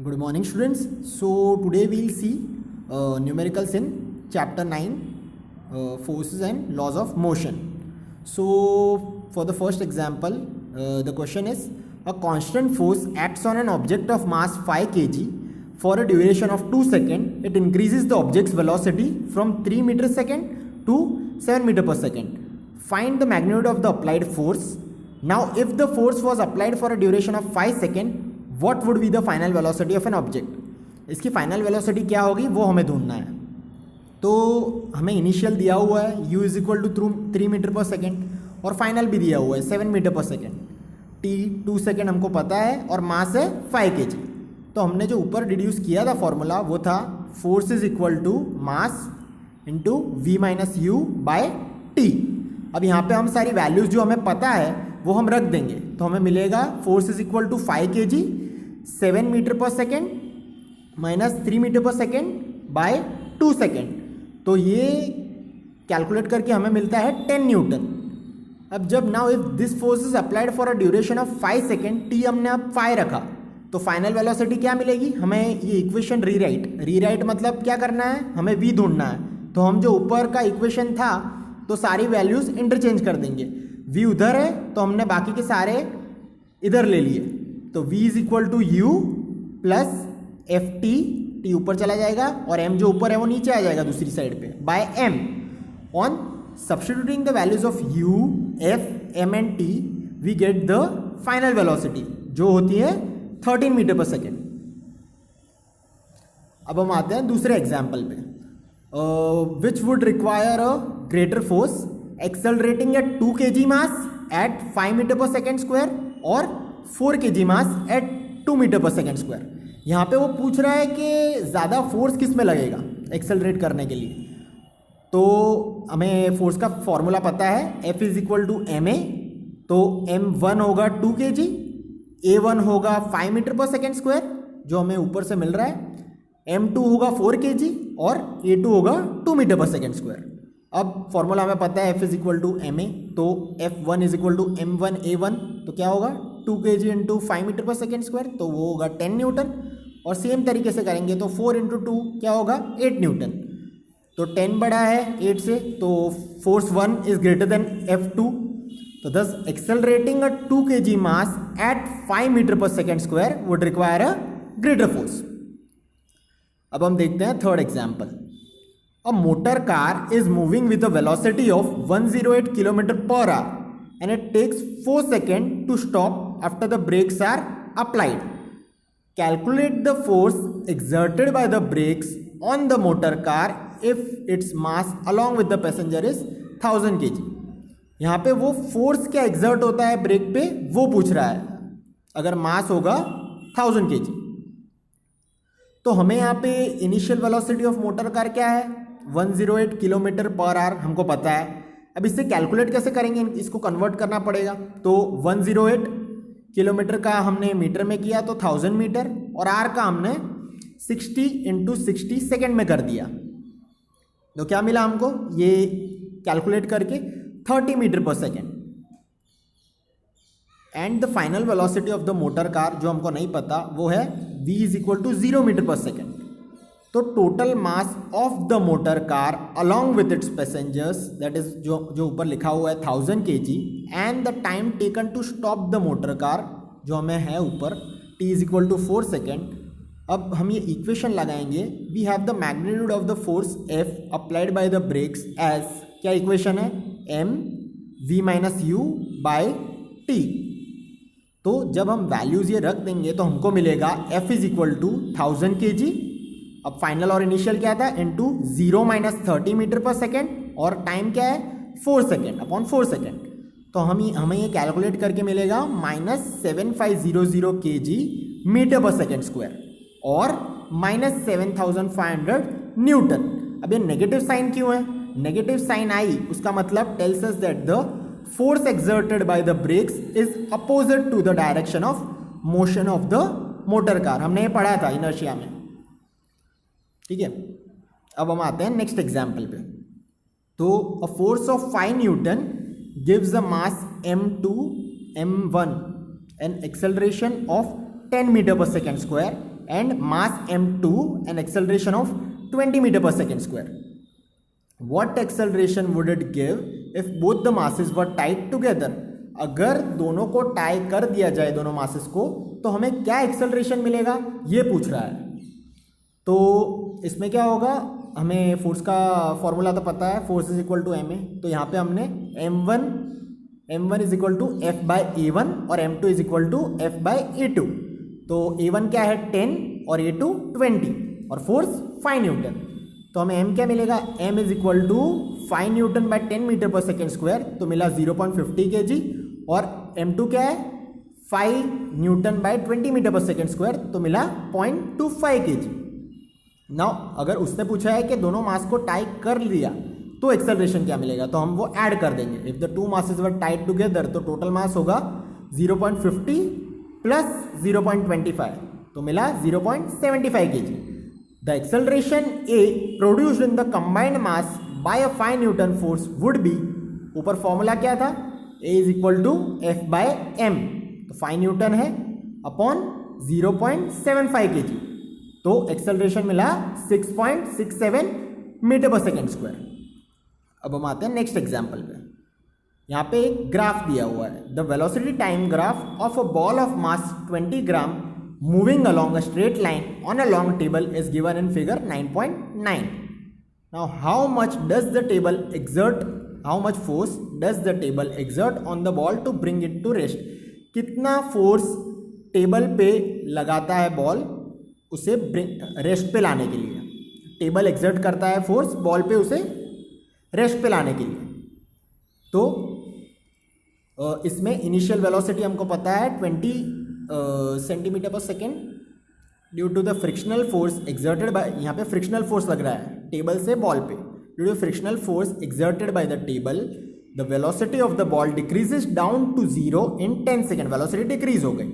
Good morning, students. So today we'll see numericals in chapter 9, forces and laws of motion. So for the first example, the question is, a constant force acts on an object of mass 5 kg for a duration of 2 seconds. It increases the object's velocity from 3 meter second to 7 meter per second. Find the magnitude of the applied force. Now if the force was applied for a duration of 5 seconds, what would be the final velocity of an object? इसकी final velocity क्या होगी वो हमें ढूंढना है. तो हमें initial दिया हुआ है u is equal to 3 metre per second और फाइनल भी दिया हुआ है 7 metre per second. t 2 second हमको पता है और मास है 5 kg. तो हमने जो ऊपर डिड्यूस किया था फॉर्मूला वो था force is equal to mass into V minus U by T. अब यहाँ पे हम सारी वैल्यूज जो हमें पता है वो हम रख देंगे. तो हमें मिलेगा force is equal to 5 kg 7 metre per second minus 3 metre per second by 2 second. तो ये कैलकुलेट करके हमें मिलता है 10 न्यूटन. अब जब now if this force is applied for a duration of 5 second, T हमने अब 5 रखा, तो फाइनल वेलोसिटी क्या मिलेगी हमें. ये इक्वेशन रीराइट मतलब क्या करना है, हमें v ढूंढना है. तो हम जो ऊपर का इक्वेशन था तो सारी वैल्यूज इंटरचेंज कर देंगे. v उधर है तो हमने बाकी के सारे इधर ले लिए. तो v is equal to U plus F T ऊपर चला जाएगा और m जो ऊपर है वो नीचे आ जाएगा दूसरी साइड पे by m. On substituting the values of u, f, m and t we get the final velocity जो होती है 13 मीटर पर सेकेंड. अब हम आते हैं दूसरे एग्जाम्पल पे. Which would require a greater force accelerating at 2 kg mass at 5 metre per second square और 4 kg mass at 2 metre per second square. यहाँ पे वो पूछ रहा है कि ज़्यादा फोर्स किस में लगेगा एक्सेलरेट करने के लिए. तो हमें फोर्स का फॉर्मूला पता है F is equal to M A. तो M1 होगा 2 kg, A1 होगा 5 मीटर पर सेकेंड स्क्वायर जो हमें ऊपर से मिल रहा है, M2 होगा 4 kg और A2 होगा 2 मीटर पर सेकेंड स्क्वायर. अब फॉर्मूला हमें पता है F is equal to M A. तो F1 is equal to M1 A1. तो क्या होगा 2 kg into 5 metre per second square, तो वो होगा 10 न्यूटन. और सेम तरीके से करेंगे तो 4 इंटू 2 क्या होगा 8 न्यूटन. तो 10 बड़ा है 8 से, तो force 1 is greater than F2. तो दस accelerating a 2 kg mass at 5 metre per second square would require a greater force. अब हम देखते हैं third example. A motor car is moving with a velocity of 108 km per hour and it takes 4 seconds to stop after the brakes are applied. Calculate the force exerted by the brakes on the motor car if its mass along with the passenger is 1000 kg. यहाँ पे वो force क्या exert होता है break पे वो पूछ रहा है अगर मास होगा 1000 kg. तो हमें यहाँ पे initial velocity of motor car क्या है 108 किलोमीटर पर आवर हमको पता है. अब इससे कैलकुलेट कैसे करेंगे, इसको कन्वर्ट करना पड़ेगा. तो 108 किलोमीटर का हमने मीटर में किया तो 1000 मीटर और आर का हमने 60 इंटू 60 सेकेंड में कर दिया. तो क्या मिला हमको ये कैलकुलेट करके 30 metre per second. And the final velocity of the motor car जो हमको नहीं पता वो है v is equal to 0 metre per second. तो total mass of the motor car along with its passengers that is जो ऊपर लिखा हुआ है 1000 kg and the time taken to stop the motor car जो हमें है ऊपर t is equal to 4 second. अब हम ये इक्वेशन लगाएंगे. We have the magnitude of the force F applied by the brakes as क्या इक्वेशन है m v minus U by T. तो जब हम वैल्यूज ये रख देंगे तो हमको मिलेगा F is equal to 1000 kg. अब फाइनल और इनिशियल क्या था into 0 minus 30 metre per second और टाइम क्या है 4 सेकेंड अपॉन 4 सेकेंड. तो हमें ये कैलकुलेट करके मिलेगा minus 7500 kg metre per second square और माइनस 7500 न्यूटन. अब ये नेगेटिव साइन क्यों है, नेगेटिव साइन आई उसका मतलब tells us that the force exerted by the brakes is opposite to the direction of motion of the motor car. हमने ये पढ़ा था इनर्शिया में. ठीक है. अब हम आते हैं नेक्स्ट एग्जाम्पल पे. तो a force of 5 Newton gives a mass m2 m1 an acceleration of 10 meter per second square and mass m2 and acceleration of 20 meter per second square. What acceleration would it give if both the masses were tied together? अगर दोनों को tie कर दिया जाए दोनों masses को तो हमें क्या एक्सेलरेशन मिलेगा ये पूछ रहा है. तो इसमें क्या होगा, हमें फोर्स का फॉर्मूला तो पता है, force is equal to ma. तो यहाँ पे हमने m1 is equal to f by a1 और m2 is equal to f by a2. तो a1 क्या है 10 और a2 20 और फोर्स 5 न्यूटन. तो हमें m क्या मिलेगा, m is equal to 5 newton by 10 metre per second square, तो मिला 0.50 kg. और m2 क्या है 5 newton by 20 metre per second square, तो मिला 0.25 kg. नाउ अगर उसने पूछा है कि दोनों मास को टाई कर लिया तो एक्सेलरेशन क्या मिलेगा, तो हम वो ऐड कर देंगे. If the two masses were tied together तो टोटल मास होगा 0.50 प्लस 0.25, तो मिला 0.75 kg. The acceleration A produced in the combined mass by a 5 newton force would be, ऊपर फॉर्मूला क्या था, A is equal to F by M. तो 5 Newton है upon 0.75 kg, तो एक्सेलरेशन मिला 6.67 मीटर पर सेकेंड स्क्वायर. अब हम आते हैं नेक्स्ट एग्जाम्पल पे. यहाँ पे एक ग्राफ दिया हुआ है, the velocity time graph of a ball of mass 20 gram moving along a straight line on a long table is given in figure 9.9. Now how much does the table exert, how much force does the table exert on the ball to bring it to rest. कितना force table पे लगाता है ball उसे rest पे लाने के लिए. Table exert करता है फोर्स बॉल पे उसे रेस्ट पे लाने के लिए. तो इसमें इनिशियल वेलोसिटी हमको पता है 20 centimetre per second due to the frictional force exerted by, यहाँ पे फ्रिक्शनल फोर्स लग रहा है टेबल से बॉल पे. Due to frictional force exerted by the table the velocity of the ball decreases down to 0 in 10 second. Velocity decrease हो गई.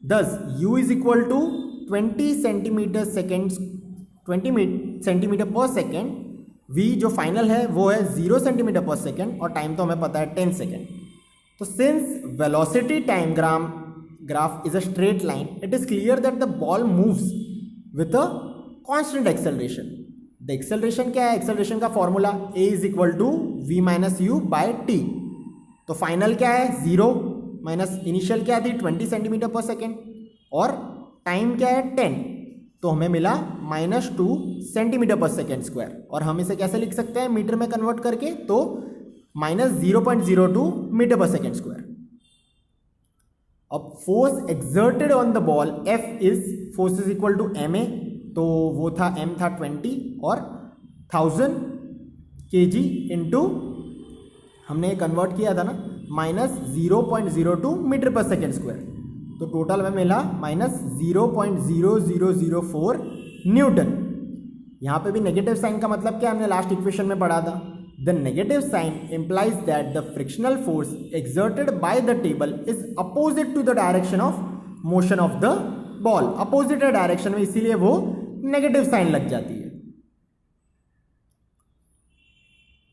Thus u is equal to 20 centimetre per second. v जो final है वो है 0 centimetre per second और time तो हमें पता है 10 सेकेंड. तो since velocity time graph is a straight line, it is clear that the ball moves with a constant acceleration. The acceleration क्या है, acceleration का formula a is equal to v minus u by t. तो final क्या है 0 minus initial क्या थी 20 centimetre per second और time क्या है 10, तो हमें मिला -2 सेंटीमीटर पर सेकेंड स्क्वायर. और हम इसे कैसे लिख सकते हैं मीटर में कन्वर्ट करके, तो -0.02 मीटर पर सेकेंड स्क्वायर. अब force exerted on the ball F is, force is equal to ma, तो वो था m था 20 और 1000 kg इंटू, हमने कन्वर्ट किया था ना -0.02 मीटर पर सेकेंड स्क्वायर. तो टोटल में मिला -0.0004 न्यूटन. यहाँ पे भी नेगेटिव साइन का मतलब क्या हमने लास्ट इक्वेशन में पढ़ा था. The negative sign implies that the frictional force exerted by the table is opposite to the direction of motion of the ball. Opposite है डायरेक्शन में, इसीलिए वो नेगेटिव साइन लग जाती है.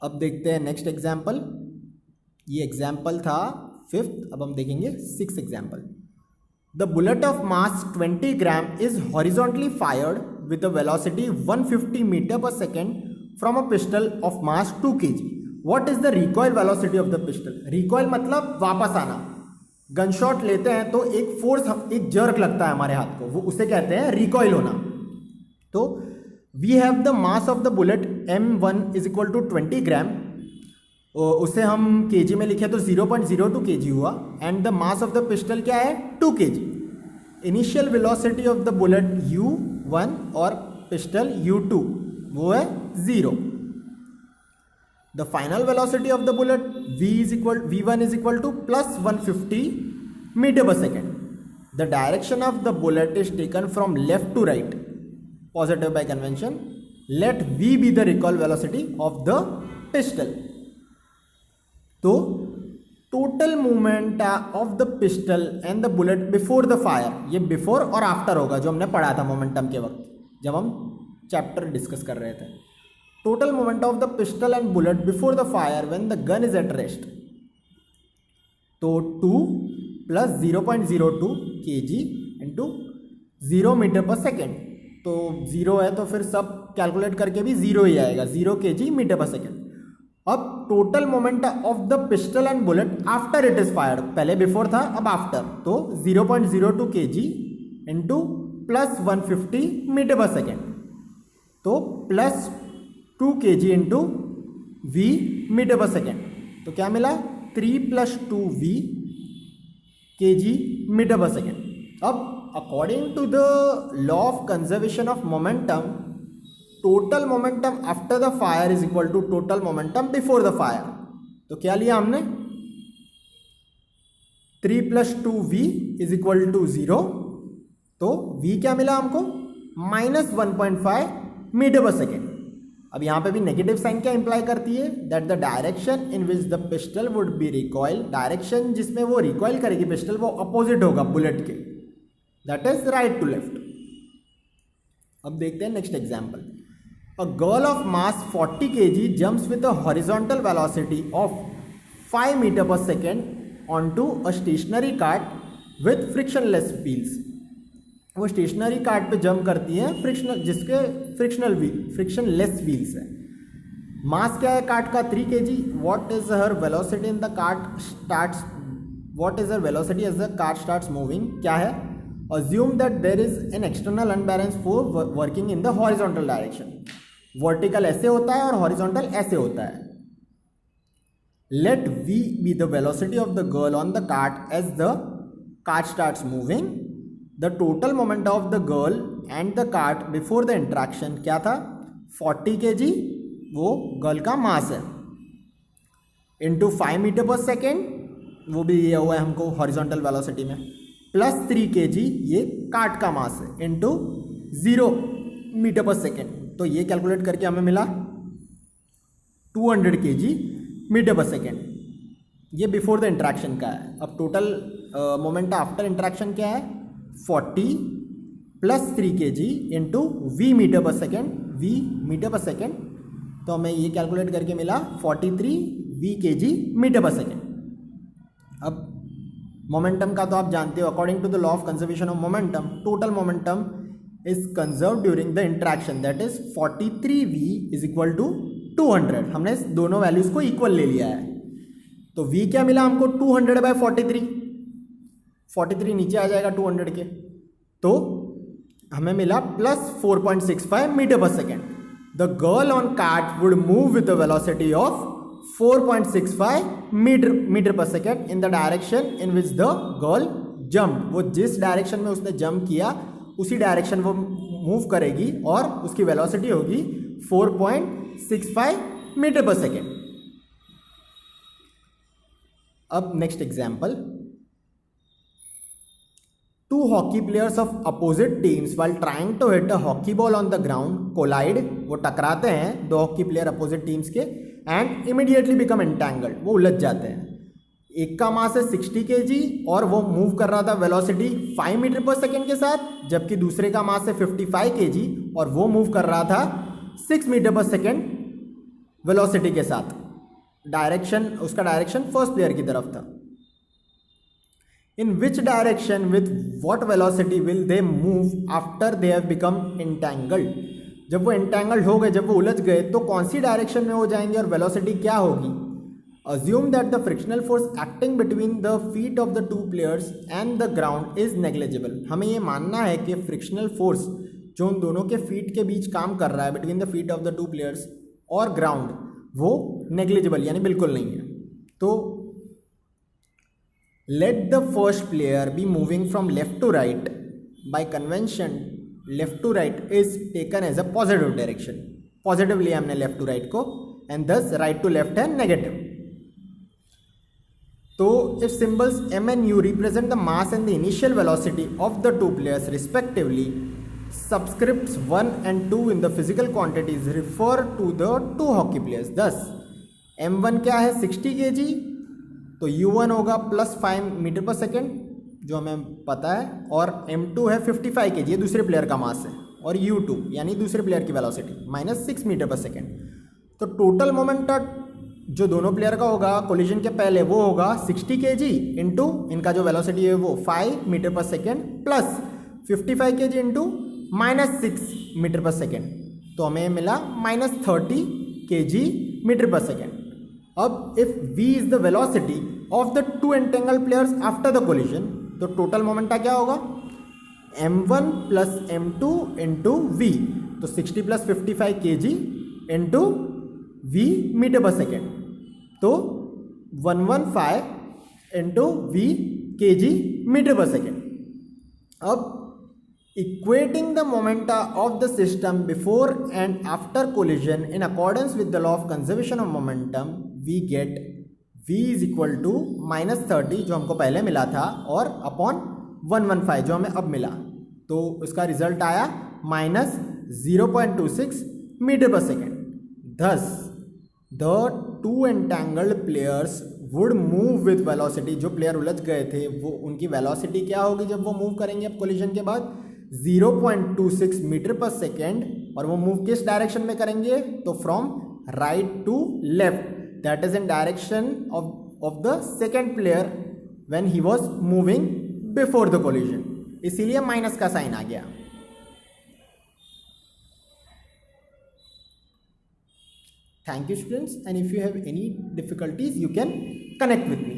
अब देखते हैं नेक्स्ट एग्जाम्पल. ये एग्जाम्पल था 5th, अब हम देखेंगे 6th example. The bullet of mass 20 gram is horizontally fired with the velocity 150 metre per second from a pistol of mass 2 kg. What is the recoil velocity of the pistol. Recoil मतलब वापस आना. Gun shot लेते हैं तो एक force, एक jerk लगता है हमारे हाथ को, वो उसे कहते हैं रिकॉइल होना. तो we have the mass of the bullet m1 is equal to 20 gram. उसे हम kg में लिखे तो 0.02 kg हुआ. And the mass of the pistol क्या है 2 kg. Initial velocity of the bullet u1 और पिस्टल u2 वो है 0. The final velocity of the bullet v1 is equal to plus 150 metre per second. The direction of the bullet is taken from left to right, positive by convention. Let v be the recoil velocity of the pistol. तो total movement of the pistol and the bullet before the fire, ये before और after होगा जो हमने पढ़ा था momentum के वक्त जब हम चैप्टर डिस्कस कर रहे थे. Total moment of the pistol and bullet before the fire when the gun is at rest. तो 2 + 0.02 kg into 0 metre per second, तो 0 है तो फिर सब कैलकुलेट करके भी 0 ही आएगा, 0 kg मीटर पर सेकेंड। अब total momentum of the pistol and bullet after it is fired, पहले बिफोर था अब आफ्टर, तो 0.02 kg into plus 150 metre per second, तो plus 2 kg into v metre per second, तो क्या मिला 3 + 2v kg metre per second. अब according to the law of conservation of momentum, total momentum after the fire is equal to total momentum before the fire. तो क्या लिया हमने 3 + 2v is equal to 0, तो v क्या मिला हमको -1.5 metre per second. अब यहाँ पे भी नेगेटिव साइन क्या इंप्लाई करती है, that the direction in which the pistol would be recoil, direction जिसमें वो रिकॉइल करेगी पिस्टल वो अपोजिट होगा बुलेट के, that is right to left. अब देखते हैं next example. A girl of mass 40 kg jumps with a horizontal velocity of 5 meter per second onto a stationary cart with frictionless wheels। वो stationery cart पे jump करती है frictional, जिसके frictionless wheels है। मास क्या है कार्ट का 3 kg। What is her velocity in the cart starts, what is her velocity as the cart starts moving, क्या है। Assume that there is an external unbalanced force working in the horizontal direction। Vertical ऐसे होता है और horizontal ऐसे होता है। Let v be the velocity of the girl on the cart as the cart starts moving. The total moment of the girl and the cart before the interaction क्या था 40 kg, वो गर्ल का मास है, into 5 metre per second, वो भी दिया हुआ है हमको हॉरिजॉन्टल वेलोसिटी में, प्लस 3 kg ये कार्ट का मास है, इंटू 0 मीटर पर सेकेंड। तो ये कैलकुलेट करके हमें मिला 200 kg मीटर पर सेकेंड। ये बिफोर द इंट्रैक्शन का है। अब टोटल मोमेंट आफ्टर इंट्रैक्शन क्या है 40 + 3 kg into v metre per second, v metre per second, तो हमें ये कैलकुलेट करके मिला 43 v kg metre per second. अब मोमेंटम का तो आप जानते हो, according to the law of conservation of momentum, total momentum is conserve during the interaction, that is 43v is equal to 200। हमने दोनों वैल्यूज को इक्वल ले लिया है, तो v क्या मिला हमको 200/43, 43 नीचे आ जाएगा 200 के, तो हमें मिला plus 4.65 metre per second. The girl on cart would move with the velocity of 4.65 metre per second in the direction in which the girl jump. वो जिस डायरेक्शन में उसने जंप किया उसी डायरेक्शन वो मूव करेगी और उसकी वेलोसिटी होगी 4.65 मीटर पर सेकेंड। अब next example. 2 hockey players of opposite teams while trying to hit a hockey ball on the ground collide, वो टकराते हैं 2 हॉकी प्लेयर अपोजिट टीम्स के, एंड इमीडिएटली बिकम एंटैंगल्ड, वो उलझ जाते हैं। एक का मास है 60 kg और वो मूव कर रहा था वेलोसिटी 5 मीटर पर सेकेंड के साथ, जबकि दूसरे का मास है 55 kg और वो मूव कर रहा था 6 मीटर पर सेकेंड वेलोसिटी के साथ। डायरेक्शन, उसका डायरेक्शन फर्स्ट प्लेयर की तरफ था। In which direction with what velocity will they move after they have become entangled. जब वो एंटैंगल्ड हो गए, जब वो उलझ गए, तो कौन सी डायरेक्शन में हो जाएंगे और वेलोसिटी क्या होगी। Assume that the frictional force acting between the feet of the 2 players and the ground is negligible। हमें ये मानना है कि फ्रिक्शनल फोर्स जो उन दोनों के फीट के बीच काम कर रहा है between the feet of the 2 players और ग्राउंड, वो नेग्लिजिबल यानी बिल्कुल नहीं है। तो let the first player be moving from left to right। by convention left to right is taken as a positive direction, positive लिया हमने लेफ्ट टू राइट को, and thus right to left है negative. तो if symbols m and u represent the mass and the initial velocity of the 2 players respectively, subscripts 1 and 2 in the physical quantities refer to the 2 hockey players। thus m1 क्या है 60 kg, तो u1 होगा +5 metre per second जो हमें पता है, और m2 है 55 kg, ये दूसरे प्लेयर का मास है, और u2 यानी दूसरे प्लेयर की वेलोसिटी -6 मीटर पर सेकेंड। तो टोटल मोमेंट जो दोनों प्लेयर का होगा कोलिजन के पहले वो होगा 60 kg इंटू इनका जो वेलोसिटी है वो 5 metre per second plus 55 kg into -6 metre per second, तो हमें मिला -30 kg मीटर पर सेकेंड. अब if v is the velocity of the two entangle players after the collision, तो टोटल मोमेंटा क्या होगा, m1 plus m2 into v, तो 60 plus 55 kg into v metre per second, तो 115 into v kg metre per second. अब equating the momenta of the system before and after collision in accordance with the law of conservation of momentum, we get v is equal to -30 जो हमको पहले मिला था और upon 115 जो हमें अब मिला, तो उसका रिजल्ट आया -0.26 metre per second. Thus the two entangled players would move with velocity. जो प्लेयर उलझ गए थे वो उनकी वेलोसिटी क्या होगी जब वो मूव करेंगे अब कोलिजन के बाद, 0.26 मीटर पर सेकेंड, और वो मूव किस डायरेक्शन में करेंगे, तो from right to left, that is in direction of the second player when he was moving before the collision, इसीलिए माइनस का साइन आ गया. Thank you students, and if you have any difficulties you can connect with me.